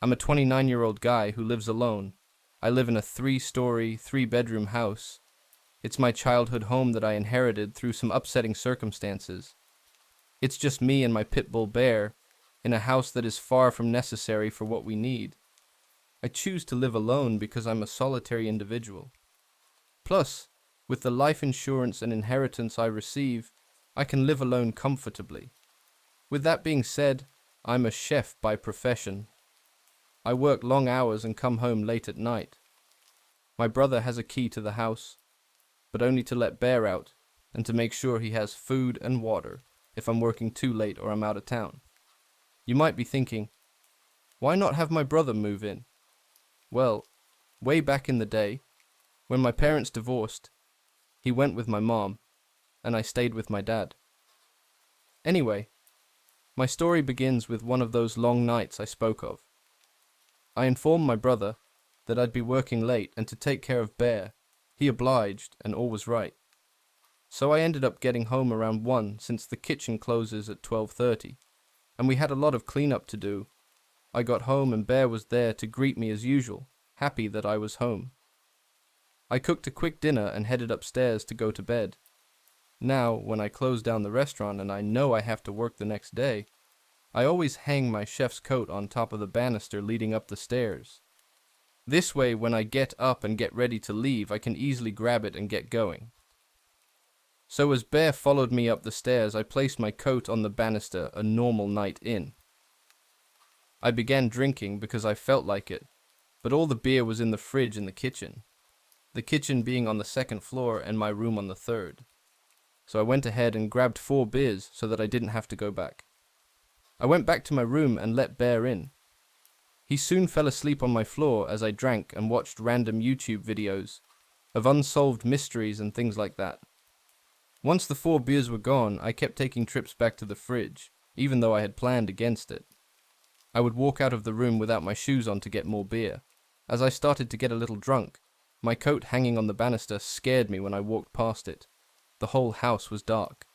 I'm a 29-year-old guy who lives alone. I live in a 3-story, 3-bedroom house. It's my childhood home that I inherited through some upsetting circumstances. It's just me and my pit bull Bear in a house that is far from necessary for what we need. I choose to live alone because I'm a solitary individual. Plus, with the life insurance and inheritance I receive, I can live alone comfortably. With that being said, I'm a chef by profession. I work long hours and come home late at night. My brother has a key to the house, but only to let Bear out and to make sure he has food and water if I'm working too late or I'm out of town. You might be thinking, why not have my brother move in? Well, way back in the day, when my parents divorced, he went with my mom, and I stayed with my dad. Anyway, my story begins with one of those long nights I spoke of. I informed my brother that I'd be working late and to take care of Bear. He obliged, and all was right. So I ended up getting home around 1 since the kitchen closes at 12:30, and we had a lot of cleanup to do. I got home and Bear was there to greet me as usual, happy that I was home. I cooked a quick dinner and headed upstairs to go to bed. Now, when I close down the restaurant and I know I have to work the next day, I always hang my chef's coat on top of the banister leading up the stairs. This way, when I get up and get ready to leave, I can easily grab it and get going. So as Bear followed me up the stairs, I placed my coat on the banister, a normal night in. I began drinking because I felt like it, but all the beer was in the fridge in the kitchen being on the 2nd floor and my room on the 3rd. So I went ahead and grabbed 4 beers so that I didn't have to go back. I went back to my room and let Bear in. He soon fell asleep on my floor as I drank and watched random YouTube videos of unsolved mysteries and things like that. Once the 4 beers were gone, I kept taking trips back to the fridge, even though I had planned against it. I would walk out of the room without my shoes on to get more beer. As I started to get a little drunk, my coat hanging on the banister scared me when I walked past it. The whole house was dark.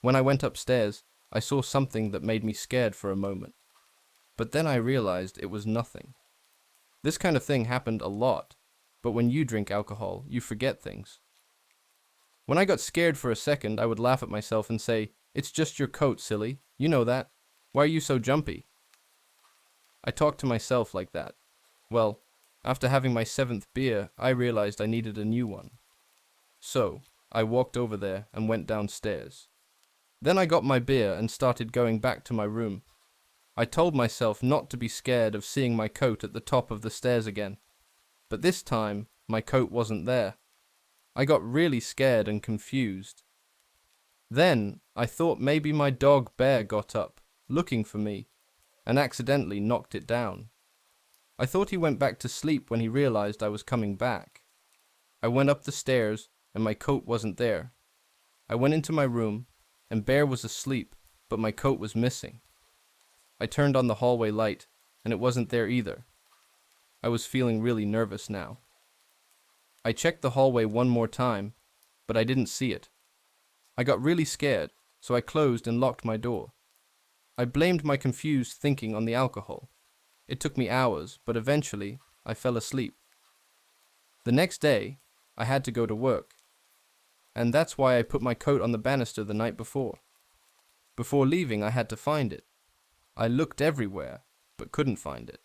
When I went upstairs, I saw something that made me scared for a moment. But then I realized it was nothing. This kind of thing happened a lot, but when you drink alcohol, you forget things. When I got scared for a second, I would laugh at myself and say, "It's just your coat, silly. You know that. Why are you so jumpy?" I talked to myself like that. Well, after having my 7th beer, I realized I needed a new one. So, I walked over there and went downstairs. Then I got my beer and started going back to my room. I told myself not to be scared of seeing my coat at the top of the stairs again. But this time, my coat wasn't there. I got really scared and confused. Then, I thought maybe my dog Bear got up, looking for me, and accidentally knocked it down. I thought he went back to sleep when he realized I was coming back. I went up the stairs, and my coat wasn't there. I went into my room, and Bear was asleep, but my coat was missing. I turned on the hallway light, and it wasn't there either. I was feeling really nervous now. I checked the hallway one more time, but I didn't see it. I got really scared, so I closed and locked my door. I blamed my confused thinking on the alcohol. It took me hours, but eventually, I fell asleep. The next day, I had to go to work, and that's why I put my coat on the banister the night before. Before leaving, I had to find it. I looked everywhere, but couldn't find it.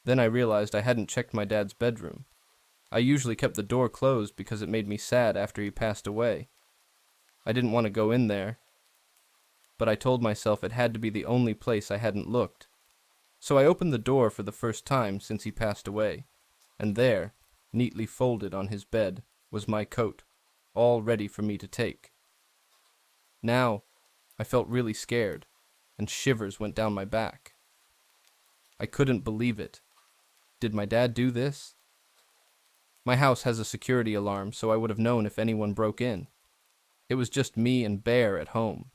Then I realized I hadn't checked my dad's bedroom. I usually kept the door closed because it made me sad after he passed away. I didn't want to go in there, but I told myself it had to be the only place I hadn't looked. So I opened the door for the first time since he passed away, and there, neatly folded on his bed, was my coat, all ready for me to take. Now, I felt really scared, and shivers went down my back. I couldn't believe it. Did my dad do this? My house has a security alarm, so I would have known if anyone broke in. It was just me and Bear at home.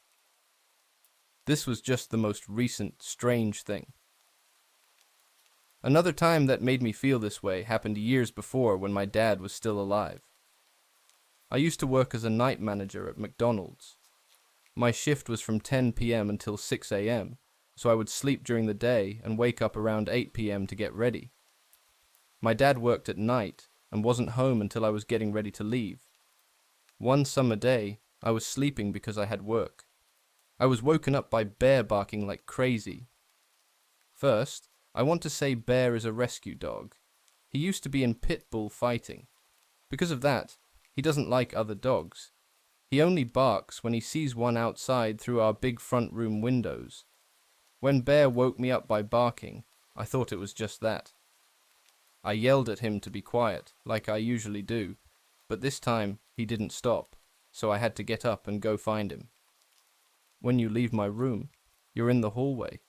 This was just the most recent, strange thing. Another time that made me feel this way happened years before when my dad was still alive. I used to work as a night manager at McDonald's. My shift was from 10 p.m. until 6 a.m., so I would sleep during the day and wake up around 8 p.m. to get ready. My dad worked at night and wasn't home until I was getting ready to leave. One summer day, I was sleeping because I had work. I was woken up by Bear barking like crazy. First, I want to say Bear is a rescue dog. He used to be in pit bull fighting. Because of that, he doesn't like other dogs. He only barks when he sees one outside through our big front room windows. When Bear woke me up by barking, I thought it was just that. I yelled at him to be quiet, like I usually do, but this time he didn't stop, so I had to get up and go find him. When you leave my room, you're in the hallway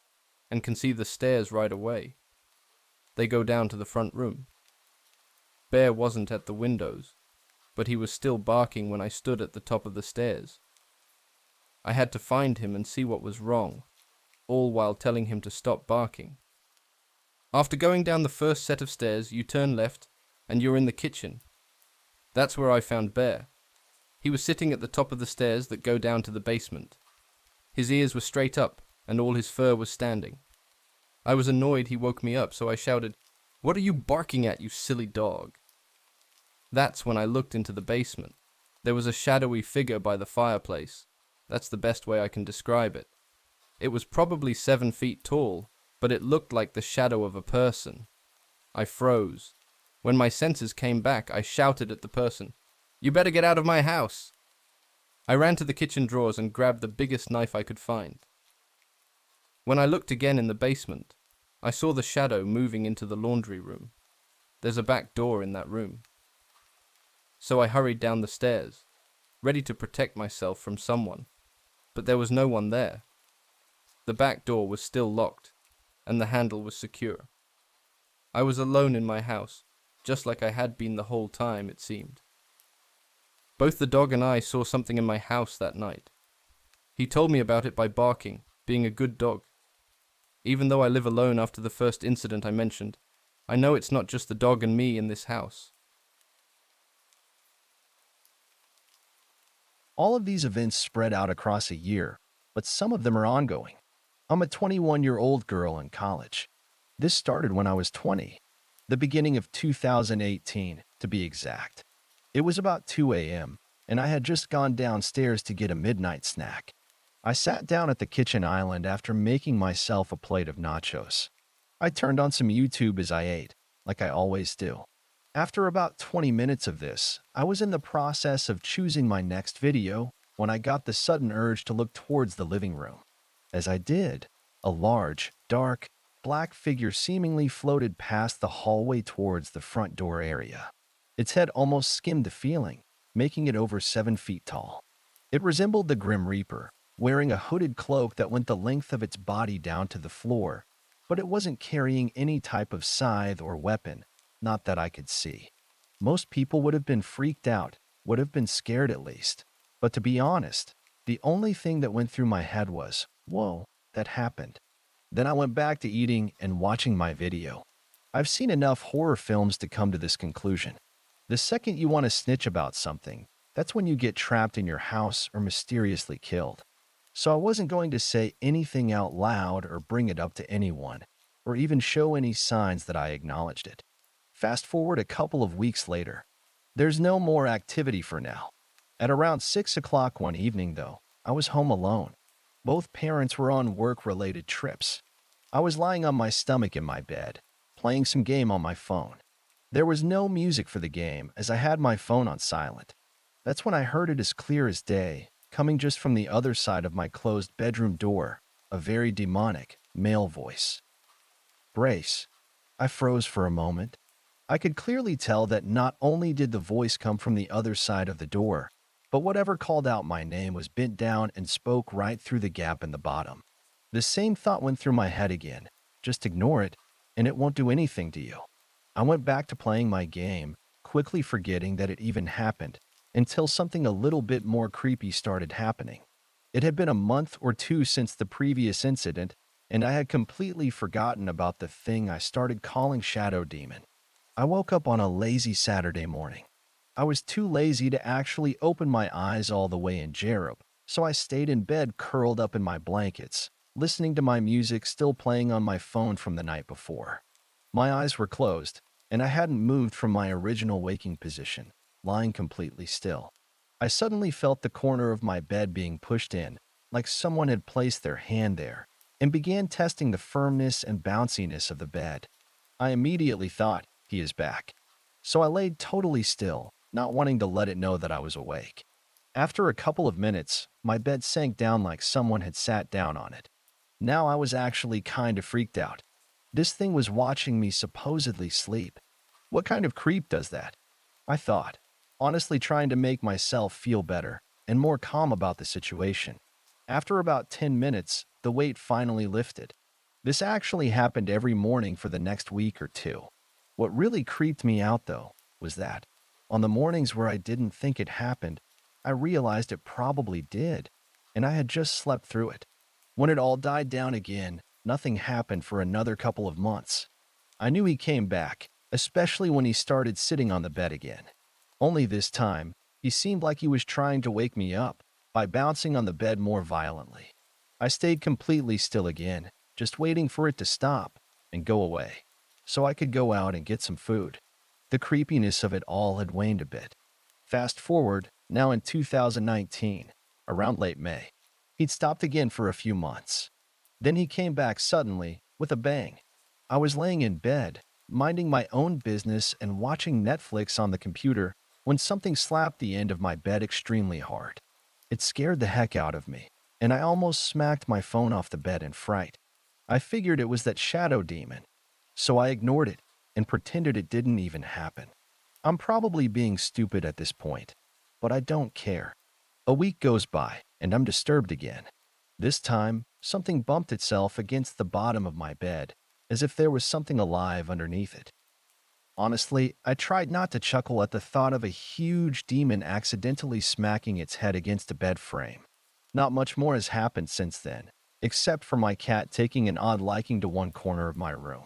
and can see the stairs right away. They go down to the front room. Bear wasn't at the windows, but he was still barking when I stood at the top of the stairs. I had to find him and see what was wrong, all while telling him to stop barking. After going down the first set of stairs, you turn left and you're in the kitchen. That's where I found Bear. He was sitting at the top of the stairs that go down to the basement. His ears were straight up and all his fur was standing. I was annoyed he woke me up, so I shouted, "What are you barking at, you silly dog?" That's when I looked into the basement. There was a shadowy figure by the fireplace. That's the best way I can describe it. It was probably 7 feet tall, but it looked like the shadow of a person. I froze. When my senses came back, I shouted at the person, "You better get out of my house!" I ran to the kitchen drawers and grabbed the biggest knife I could find. When I looked again in the basement, I saw the shadow moving into the laundry room. There's a back door in that room. So I hurried down the stairs, ready to protect myself from someone, but there was no one there. The back door was still locked, and the handle was secure. I was alone in my house, just like I had been the whole time, it seemed. Both the dog and I saw something in my house that night. He told me about it by barking, being a good dog. Even though I live alone after the first incident I mentioned, I know it's not just the dog and me in this house. All of these events spread out across a year, but some of them are ongoing. I'm a 21-year-old girl in college. This started when I was 20, the beginning of 2018, to be exact. It was about 2 a.m., and I had just gone downstairs to get a midnight snack. I sat down at the kitchen island after making myself a plate of nachos. I turned on some YouTube as I ate, like I always do. After about 20 minutes of this, I was in the process of choosing my next video when I got the sudden urge to look towards the living room. As I did, a large, dark, black figure seemingly floated past the hallway towards the front door area. Its head almost skimmed the ceiling, making it over 7 feet tall. It resembled the Grim Reaper, wearing a hooded cloak that went the length of its body down to the floor, but it wasn't carrying any type of scythe or weapon, not that I could see. Most people would have been freaked out, would have been scared at least. But to be honest, the only thing that went through my head was, whoa, that happened. Then I went back to eating and watching my video. I've seen enough horror films to come to this conclusion. The second you want to snitch about something, that's when you get trapped in your house or mysteriously killed. So I wasn't going to say anything out loud or bring it up to anyone, or even show any signs that I acknowledged it. Fast forward a couple of weeks later. There's no more activity for now. At around 6 o'clock one evening, though, I was home alone. Both parents were on work-related trips. I was lying on my stomach in my bed, playing some game on my phone. There was no music for the game as I had my phone on silent. That's when I heard it as clear as day, coming just from the other side of my closed bedroom door, a very demonic male voice. "Brace." I froze for a moment. I could clearly tell that not only did the voice come from the other side of the door, but whatever called out my name was bent down and spoke right through the gap in the bottom. The same thought went through my head again. Just ignore it, and it won't do anything to you. I went back to playing my game, quickly forgetting that it even happened, until something a little bit more creepy started happening. It had been a month or two since the previous incident, and I had completely forgotten about the thing I started calling Shadow Demon. I woke up on a lazy Saturday morning. I was too lazy to actually open my eyes all the way in Jerob, so I stayed in bed curled up in my blankets, listening to my music still playing on my phone from the night before. My eyes were closed, and I hadn't moved from my original waking position, lying completely still. I suddenly felt the corner of my bed being pushed in, like someone had placed their hand there, and began testing the firmness and bounciness of the bed. I immediately thought, he is back. So I laid totally still, not wanting to let it know that I was awake. After a couple of minutes, my bed sank down like someone had sat down on it. Now I was actually kind of freaked out. This thing was watching me supposedly sleep. What kind of creep does that? I thought, honestly trying to make myself feel better and more calm about the situation. After about 10 minutes, the weight finally lifted. This actually happened every morning for the next week or two. What really creeped me out, though, was that, on the mornings where I didn't think it happened, I realized it probably did, and I had just slept through it. When it all died down again, nothing happened for another couple of months. I knew he came back, especially when he started sitting on the bed again. Only this time, he seemed like he was trying to wake me up by bouncing on the bed more violently. I stayed completely still again, just waiting for it to stop and go away, so I could go out and get some food. The creepiness of it all had waned a bit. Fast forward, now in 2019, around late May. He'd stopped again for a few months. Then he came back suddenly, with a bang. I was laying in bed, minding my own business and watching Netflix on the computer when something slapped the end of my bed extremely hard. It scared the heck out of me, and I almost smacked my phone off the bed in fright. I figured it was that shadow demon, so I ignored it and pretended it didn't even happen. I'm probably being stupid at this point, but I don't care. A week goes by, and I'm disturbed again. This time, something bumped itself against the bottom of my bed, as if there was something alive underneath it. Honestly, I tried not to chuckle at the thought of a huge demon accidentally smacking its head against a bed frame. Not much more has happened since then, except for my cat taking an odd liking to one corner of my room.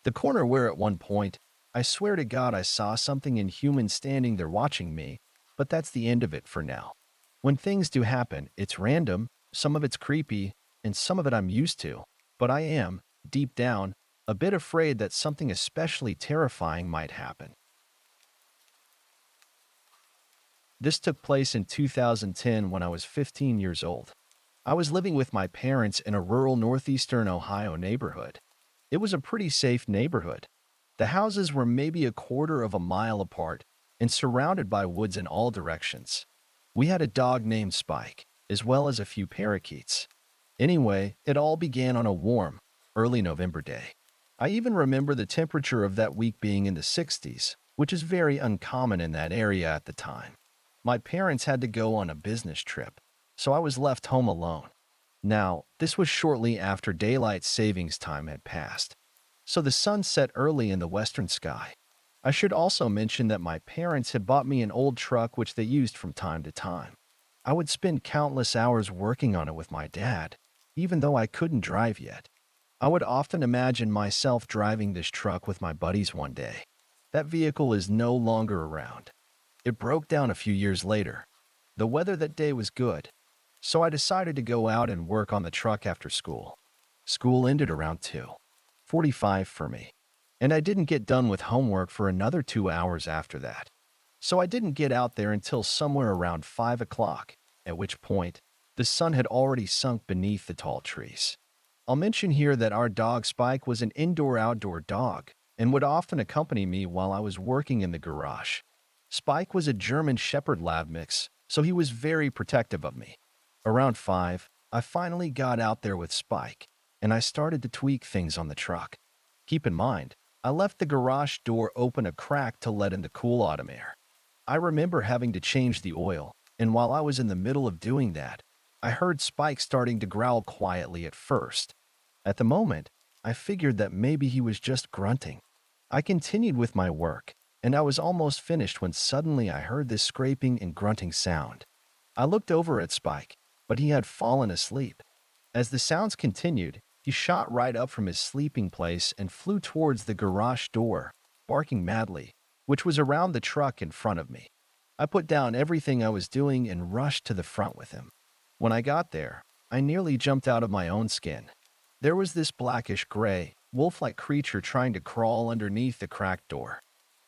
The corner where at one point, I swear to God I saw something inhuman standing there watching me, but that's the end of it for now. When things do happen, it's random, some of it's creepy, and some of it I'm used to, but I am, deep down, a bit afraid that something especially terrifying might happen. This took place in 2010 when I was 15 years old. I was living with my parents in a rural northeastern Ohio neighborhood. It was a pretty safe neighborhood. The houses were maybe a quarter of a mile apart and surrounded by woods in all directions. We had a dog named Spike, as well as a few parakeets. Anyway, it all began on a warm, early November day. I even remember the temperature of that week being in the 60s, which is very uncommon in that area at the time. My parents had to go on a business trip, so I was left home alone. Now, this was shortly after daylight savings time had passed, so the sun set early in the western sky. I should also mention that my parents had bought me an old truck which they used from time to time. I would spend countless hours working on it with my dad, even though I couldn't drive yet. I would often imagine myself driving this truck with my buddies one day. That vehicle is no longer around. It broke down a few years later. The weather that day was good, so I decided to go out and work on the truck after school. School ended around 2:45 for me, and I didn't get done with homework for another 2 hours after that. So I didn't get out there until somewhere around 5 o'clock, at which point, the sun had already sunk beneath the tall trees. I'll mention here that our dog Spike was an indoor-outdoor dog and would often accompany me while I was working in the garage. Spike was a German Shepherd Lab mix, so he was very protective of me. Around 5, I finally got out there with Spike, and I started to tweak things on the truck. Keep in mind, I left the garage door open a crack to let in the cool autumn air. I remember having to change the oil, and while I was in the middle of doing that, I heard Spike starting to growl quietly at first. At the moment, I figured that maybe he was just grunting. I continued with my work, and I was almost finished when suddenly I heard this scraping and grunting sound. I looked over at Spike, but he had fallen asleep. As the sounds continued, he shot right up from his sleeping place and flew towards the garage door, barking madly, which was around the truck in front of me. I put down everything I was doing and rushed to the front with him. When I got there, I nearly jumped out of my own skin. There was this blackish gray, wolf-like creature trying to crawl underneath the cracked door.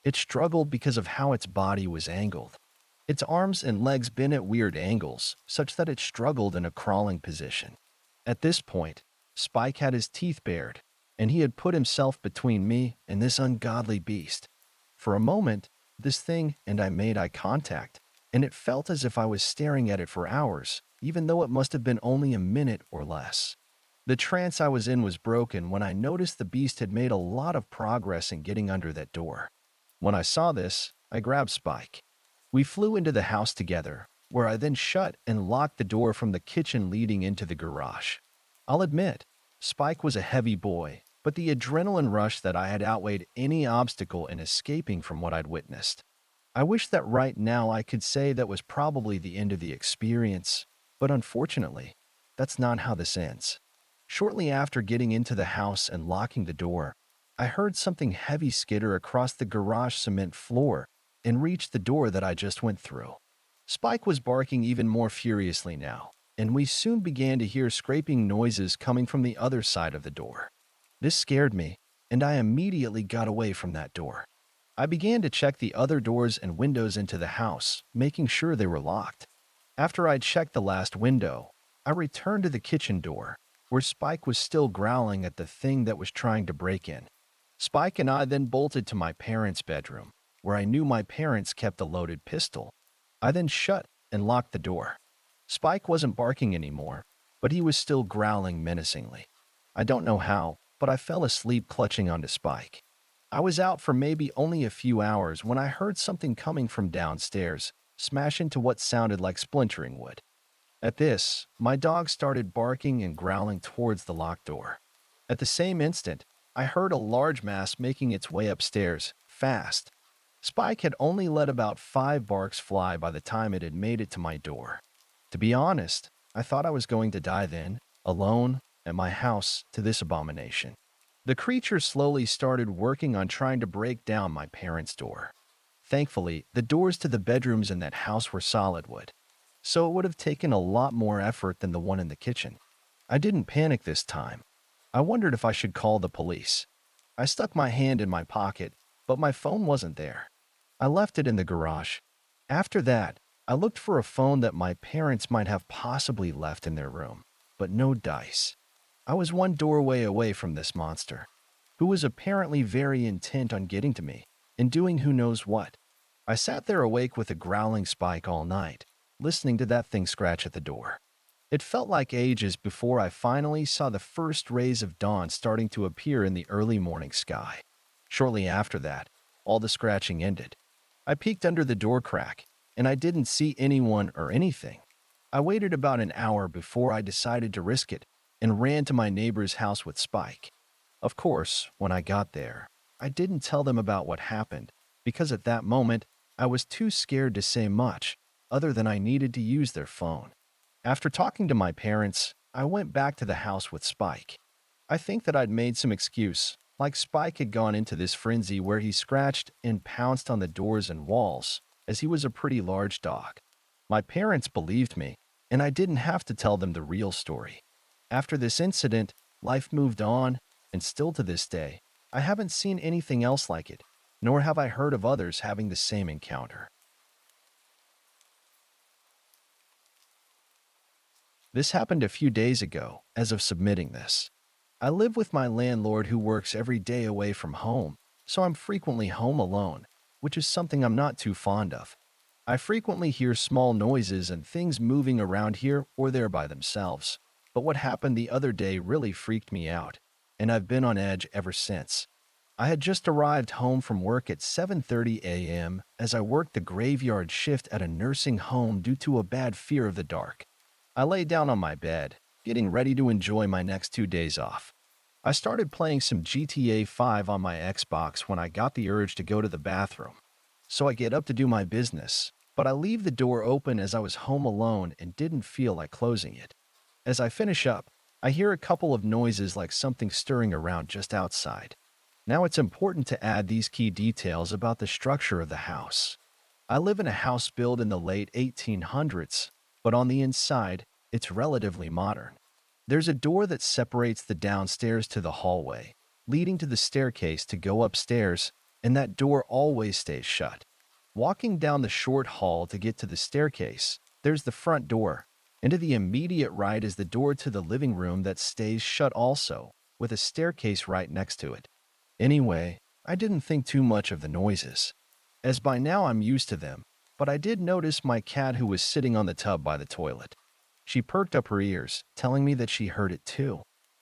It struggled because of how its body was angled. Its arms and legs bent at weird angles, such that it struggled in a crawling position. At this point, Spike had his teeth bared, and he had put himself between me and this ungodly beast. For a moment, this thing and I made eye contact, and it felt as if I was staring at it for hours, even though it must have been only a minute or less. The trance I was in was broken when I noticed the beast had made a lot of progress in getting under that door. When I saw this, I grabbed Spike. We flew into the house together, where I then shut and locked the door from the kitchen leading into the garage. I'll admit, Spike was a heavy boy, but the adrenaline rush that I had outweighed any obstacle in escaping from what I'd witnessed. I wish that right now I could say that was probably the end of the experience, but unfortunately, that's not how this ends. Shortly after getting into the house and locking the door, I heard something heavy skitter across the garage cement floor and reached the door that I just went through. Spike was barking even more furiously now, and we soon began to hear scraping noises coming from the other side of the door. This scared me, and I immediately got away from that door. I began to check the other doors and windows into the house, making sure they were locked. After I'd checked the last window, I returned to the kitchen door, where Spike was still growling at the thing that was trying to break in. Spike and I then bolted to my parents' bedroom, where I knew my parents kept a loaded pistol. I then shut and locked the door. Spike wasn't barking anymore, but he was still growling menacingly. I don't know how, but I fell asleep clutching onto Spike. I was out for maybe only a few hours when I heard something coming from downstairs smash into what sounded like splintering wood. At this, my dog started barking and growling towards the locked door. At the same instant, I heard a large mass making its way upstairs, fast. Spike had only let about 5 barks fly by the time it had made it to my door. To be honest, I thought I was going to die then, alone, at my house, to this abomination. The creature slowly started working on trying to break down my parents' door. Thankfully, the doors to the bedrooms in that house were solid wood, so it would have taken a lot more effort than the one in the kitchen. I didn't panic this time. I wondered if I should call the police. I stuck my hand in my pocket, but my phone wasn't there. I left it in the garage. After that, I looked for a phone that my parents might have possibly left in their room, but no dice. I was one doorway away from this monster, who was apparently very intent on getting to me and doing who knows what. I sat there awake with a growling Spike all night, listening to that thing scratch at the door. It felt like ages before I finally saw the first rays of dawn starting to appear in the early morning sky. Shortly after that, all the scratching ended. I peeked under the door crack, and I didn't see anyone or anything. I waited about an hour before I decided to risk it and ran to my neighbor's house with Spike. Of course, when I got there, I didn't tell them about what happened because at that moment, I was too scared to say much other than I needed to use their phone. After talking to my parents, I went back to the house with Spike. I think that I'd made some excuse, like Spike had gone into this frenzy where he scratched and pounced on the doors and walls, as he was a pretty large dog. My parents believed me, and I didn't have to tell them the real story. After this incident, life moved on, and still to this day, I haven't seen anything else like it, nor have I heard of others having the same encounter. This happened a few days ago, as of submitting this. I live with my landlord who works every day away from home, so I'm frequently home alone, which is something I'm not too fond of. I frequently hear small noises and things moving around here or there by themselves, but what happened the other day really freaked me out, and I've been on edge ever since. I had just arrived home from work at 7:30 a.m. as I worked the graveyard shift at a nursing home due to a bad fear of the dark. I lay down on my bed, getting ready to enjoy my next 2 days off. I started playing some GTA 5 on my Xbox when I got the urge to go to the bathroom. So I get up to do my business, but I leave the door open as I was home alone and didn't feel like closing it. As I finish up, I hear a couple of noises like something stirring around just outside. Now it's important to add these key details about the structure of the house. I live in a house built in the late 1800s, but on the inside, it's relatively modern. There's a door that separates the downstairs to the hallway, leading to the staircase to go upstairs, and that door always stays shut. Walking down the short hall to get to the staircase, there's the front door, and to the immediate right is the door to the living room that stays shut also, with a staircase right next to it. Anyway, I didn't think too much of the noises, as by now I'm used to them, but I did notice my cat who was sitting on the tub by the toilet. She perked up her ears, telling me that she heard it too.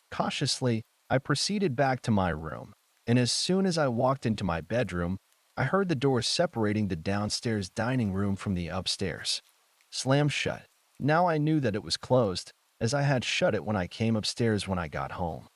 Cautiously, I proceeded back to my room, and as soon as I walked into my bedroom, I heard the door separating the downstairs dining room from the upstairs slam shut. Now I knew that it was closed, as I had shut it when I came upstairs when I got home.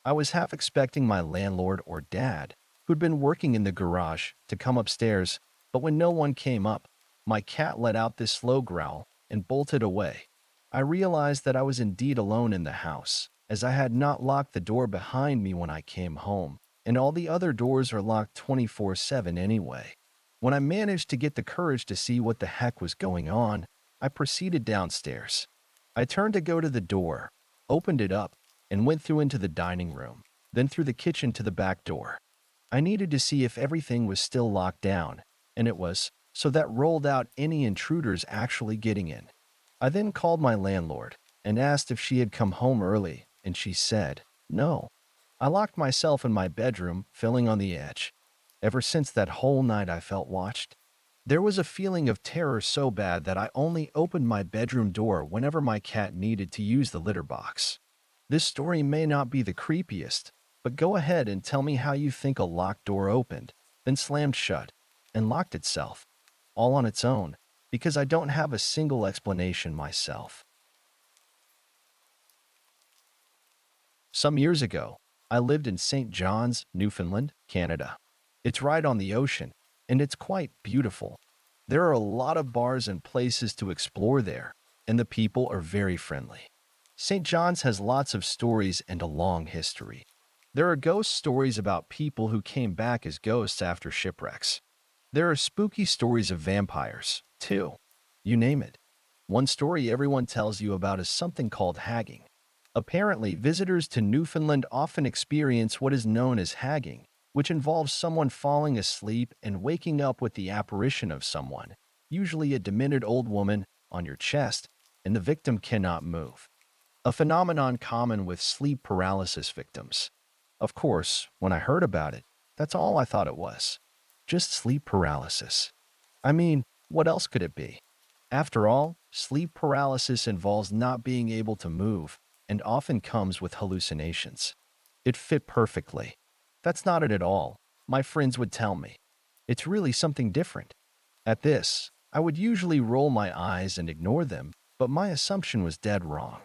I was half expecting my landlord or dad, who'd been working in the garage, to come upstairs, but when no one came up, my cat let out this slow growl and bolted away. I realized that I was indeed alone in the house, as I had not locked the door behind me when I came home, and all the other doors are locked 24/7 anyway. When I managed to get the courage to see what the heck was going on, I proceeded downstairs. I turned to go to the door, opened it up, and went through into the dining room, then through the kitchen to the back door. I needed to see if everything was still locked down, and it was, so that rolled out any intruders actually getting in. I then called my landlord and asked if she had come home early, and she said, no. I locked myself in my bedroom, feeling on the edge. Ever since that whole night I felt watched. There was a feeling of terror so bad that I only opened my bedroom door whenever my cat needed to use the litter box. This story may not be the creepiest, but go ahead and tell me how you think a locked door opened, then slammed shut, and locked itself, all on its own, because I don't have a single explanation myself. Some years ago, I lived in St. John's, Newfoundland, Canada. It's right on the ocean, and it's quite beautiful. There are a lot of bars and places to explore there, and the people are very friendly. St. John's has lots of stories and a long history. There are ghost stories about people who came back as ghosts after shipwrecks. There are spooky stories of vampires, too. You name it. One story everyone tells you about is something called hagging. Apparently, visitors to Newfoundland often experience what is known as hagging, which involves someone falling asleep and waking up with the apparition of someone, usually a demented old woman, on your chest, and the victim cannot move. A phenomenon common with sleep paralysis victims. Of course, when I heard about it, that's all I thought it was. Just sleep paralysis. I mean, what else could it be? After all, sleep paralysis involves not being able to move and often comes with hallucinations. It fit perfectly. That's not it at all, my friends would tell me. It's really something different. At this, I would usually roll my eyes and ignore them, but my assumption was dead wrong.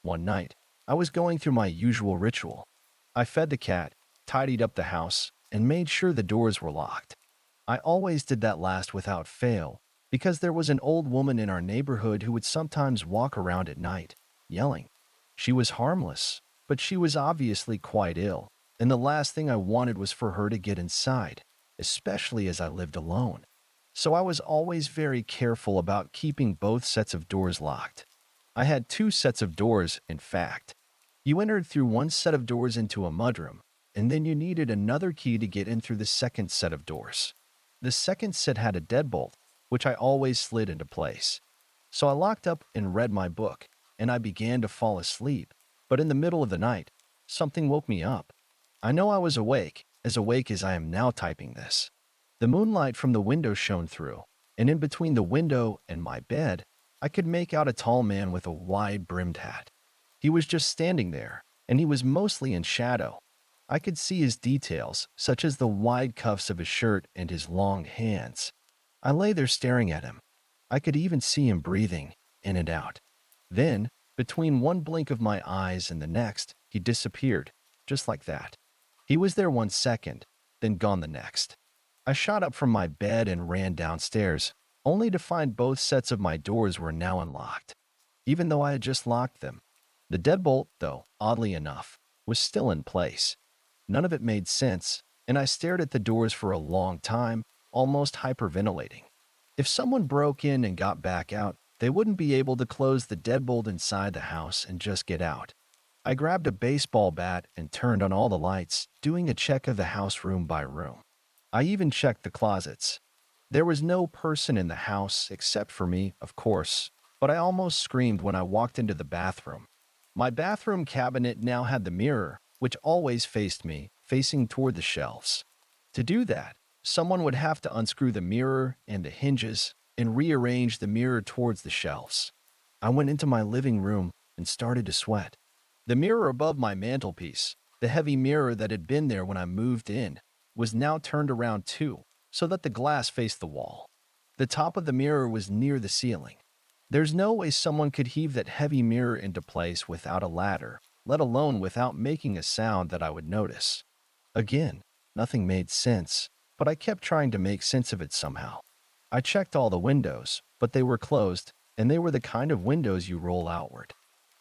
One night, I was going through my usual ritual. I fed the cat, tidied up the house, and made sure the doors were locked. I always did that last without fail, because there was an old woman in our neighborhood who would sometimes walk around at night, yelling. She was harmless, but she was obviously quite ill, and the last thing I wanted was for her to get inside, especially as I lived alone. So I was always very careful about keeping both sets of doors locked. I had two sets of doors, in fact. You entered through one set of doors into a mudroom, and then you needed another key to get in through the second set of doors. The second set had a deadbolt, which I always slid into place. So I locked up and read my book, and I began to fall asleep, but in the middle of the night, something woke me up. I know I was awake as I am now typing this. The moonlight from the window shone through, and in between the window and my bed, I could make out a tall man with a wide-brimmed hat. He was just standing there, and he was mostly in shadow. I could see his details, such as the wide cuffs of his shirt and his long hands. I lay there staring at him. I could even see him breathing in and out. Then, between one blink of my eyes and the next, he disappeared, just like that. He was there 1 second, then gone the next. I shot up from my bed and ran downstairs, only to find both sets of my doors were now unlocked, even though I had just locked them. The deadbolt, though, oddly enough, was still in place. None of it made sense, and I stared at the doors for a long time, almost hyperventilating. If someone broke in and got back out, they wouldn't be able to close the deadbolt inside the house and just get out. I grabbed a baseball bat and turned on all the lights, doing a check of the house room by room. I even checked the closets. There was no person in the house except for me, of course, but I almost screamed when I walked into the bathroom. My bathroom cabinet now had the mirror, which always faced me, facing toward the shelves. To do that, someone would have to unscrew the mirror and the hinges and rearrange the mirror towards the shelves. I went into my living room and started to sweat. The mirror above my mantelpiece, the heavy mirror that had been there when I moved in, was now turned around too, so that the glass faced the wall. The top of the mirror was near the ceiling. There's no way someone could heave that heavy mirror into place without a ladder, let alone without making a sound that I would notice. Again, nothing made sense, but I kept trying to make sense of it somehow. I checked all the windows, but they were closed, and they were the kind of windows you roll outward.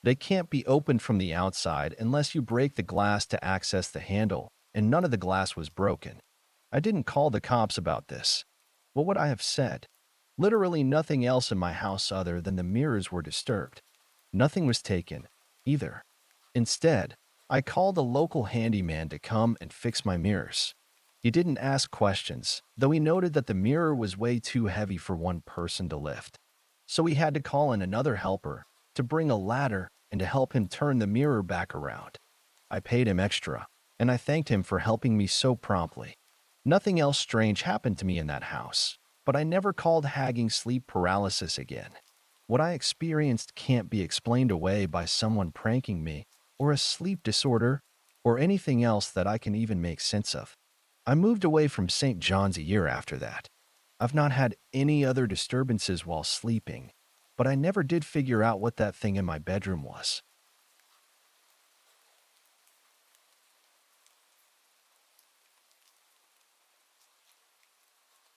They can't be opened from the outside unless you break the glass to access the handle, and none of the glass was broken. I didn't call the cops about this. What would I have said? Literally nothing else in my house other than the mirrors were disturbed. Nothing was taken, either. Instead, I called a local handyman to come and fix my mirrors. He didn't ask questions, though he noted that the mirror was way too heavy for one person to lift. So he had to call in another helper to bring a ladder and to help him turn the mirror back around. I paid him extra, and I thanked him for helping me so promptly. Nothing else strange happened to me in that house, but I never called hagging sleep paralysis again. What I experienced can't be explained away by someone pranking me, or a sleep disorder, or anything else that I can even make sense of. I moved away from St. John's a year after that. I've not had any other disturbances while sleeping, but I never did figure out what that thing in my bedroom was.